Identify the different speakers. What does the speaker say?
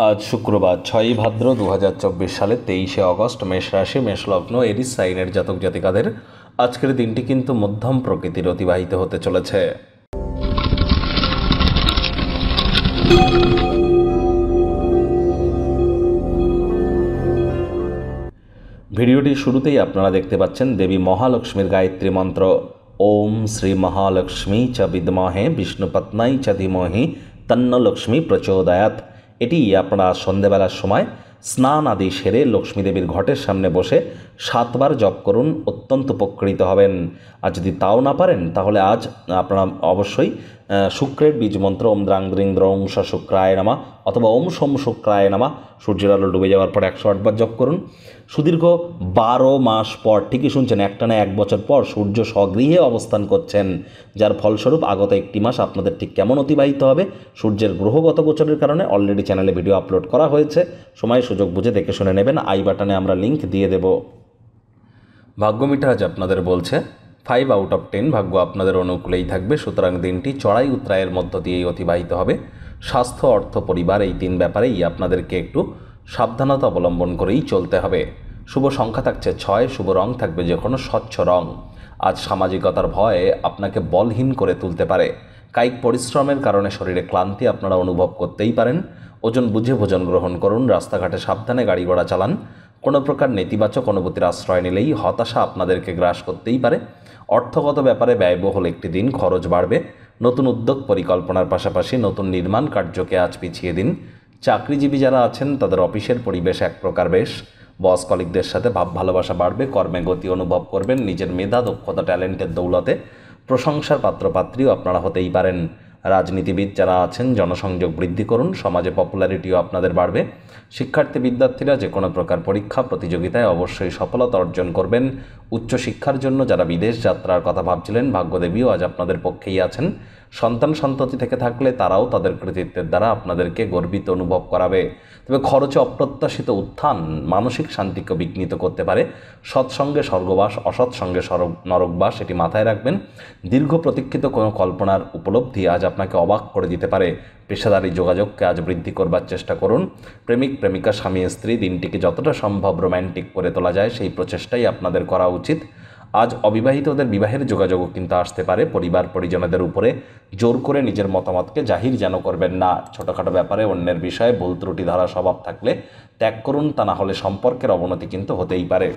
Speaker 1: আজ শুক্রবার 6ই ভাদ্র 2024 সালের 23শে অগস্ট মেষ রাশি মেষ লগ্ন এরিস সাইনের জাতক জাতিকাদের আজকের দিনটি কিন্তু মধ্যম প্রকৃতির অতিবাহিত হতে চলেছে। ভিডিওটি শুরুতেই আপনারা দেখতে পাচ্ছেন দেবী মহালক্ষ্মীর গায়ত্রী মন্ত্র ওম শ্রী মহালক্ষ্মী চ বিদ্মহে বিষ্ণুপত্নাই চ ধীমহি তন্ন লক্ষ্মী প্রচোদয়াৎ। এটি আপনারা সন্ধেবেলার সময় স্নান আদি সেরে লক্ষ্মী দেবীর ঘটের সামনে বসে 7 বার জপ করুন, অত্যন্ত উপকৃত হবেন। আর যদি তাও না পারেন তাহলে আজ আপনারা অবশ্যই শুক্রের বীজ মন্ত্র ওম দ্রাং দ্রিং দ্রং স শুক্রায় নামা অথবা ওম সোম শুক্রায় নামা সূর্যের আলো ডুবে যাওয়ার পর 108 বার জপ করুন। সুদীর্ঘ 12 মাস পর, ঠিকই শুনছেন, একটানা 1 বছর পর সূর্য স্বগৃহে অবস্থান করছেন, যার ফলস্বরূপ আগত একটি মাস আপনাদের ঠিক কেমন অতিবাহিত হবে সূর্যের গ্রহগত গোচরের কারণে অলরেডি চ্যানেলে ভিডিও আপলোড করা হয়েছে, সময় সুযোগ বুঝে দেখে শুনে নেবেন। আই বাটনে আমরা লিঙ্ক দিয়ে দেব। ভাগ্যমিটার আজ আপনাদের বলছে 5 আউট অফ 10 ভাগ্য আপনাদের অনুকূলেই থাকবে, সুতরাং দিনটি চড়াই উতরায়ের মধ্য দিয়েই অতিবাহিত হবে। স্বাস্থ্য, অর্থ, পরিবার এই 3 ব্যাপারেই আপনাদেরকে একটু সাবধানতা অবলম্বন করেই চলতে হবে। শুভ সংখ্যা থাকছে 6, শুভ রং থাকবে যে কোনো স্বচ্ছ রং। আজ সামাজিকতার ভয়ে আপনাকে বলহীন করে তুলতে পারে। কায়িক পরিশ্রমের কারণে শরীরে ক্লান্তি আপনারা অনুভব করতেই পারেন। ওজন বুঝে ভোজন গ্রহণ করুন, রাস্তাঘাটে সাবধানে গাড়ি ঘোড়া চালান। কোনো প্রকার নেতিবাচক অনুভূতির আশ্রয় নিলেই হতাশা আপনাদেরকে গ্রাস করতেই পারে। অর্থগত ব্যাপারে ব্যয়বহুল একটি দিন, খরচ বাড়বে। নতুন উদ্যোগ পরিকল্পনার পাশাপাশি নতুন নির্মাণ কার্যকে আজ পিছিয়ে দিন। চাকরিজীবী যারা আছেন তাদের অফিসের পরিবেশ এক প্রকার বেশ। বস কলিগদের সাথে ভাব ভালোবাসা বাড়বে, কর্মে গতি অনুভব করবেন। নিজের মেধা, দক্ষতা, ট্যালেন্টের দৌলতে প্রশংসার পাত্রপাত্রীও আপনারা হতেই পারেন। রাজনীতিবিদ যারা আছেন জনসংযোগ বৃদ্ধি করুন, সমাজে পপুলারিটিও আপনাদের বাড়বে। শিক্ষার্থী বিদ্যার্থীরা যে কোনো প্রকার পরীক্ষা প্রতিযোগিতায় অবশ্যই সফলতা অর্জন করবেন। উচ্চশিক্ষার জন্য যারা বিদেশ যাত্রার কথা ভাবছিলেন ভাগ্যদেবীও আজ আপনাদের পক্ষেই আছেন। সন্তান সন্ততি থেকে থাকলে তারাও তাদের কৃতিত্বের দ্বারা আপনাদেরকে গর্বিত অনুভব করাবে। তবে খরচে অপ্রত্যাশিত উত্থান মানসিক শান্তিকে বিঘ্নিত করতে পারে। সৎসঙ্গে স্বর্গবাস, অসৎসঙ্গে নরকবাস, এটি মাথায় রাখবেন। দীর্ঘ প্রতীক্ষিত কোনো কল্পনার উপলব্ধি আজ আপনাকে অবাক করে দিতে পারে। পেশাদারি যোগাযোগকে আজ বৃদ্ধি করবার চেষ্টা করুন। প্রেমিক প্রেমিকা, স্বামী স্ত্রী দিনটিকে যতটা সম্ভব রোম্যান্টিক করে তোলা যায় সেই প্রচেষ্টাই আপনাদের করা উচিত। আজ অবিবাহিতদের বিবাহের যোগাযোগও কিন্তু আসতে পারে। পরিবার পরিজনদের উপরে জোর করে নিজের মতামতকে জাহির যেন করবেন না। ছোটোখাটো ব্যাপারে অন্যের বিষয়ে ভুল ত্রুটি ধরা স্বভাব থাকলে ত্যাগ করুন, তা না হলে সম্পর্কের অবনতি কিন্তু হতেই পারে।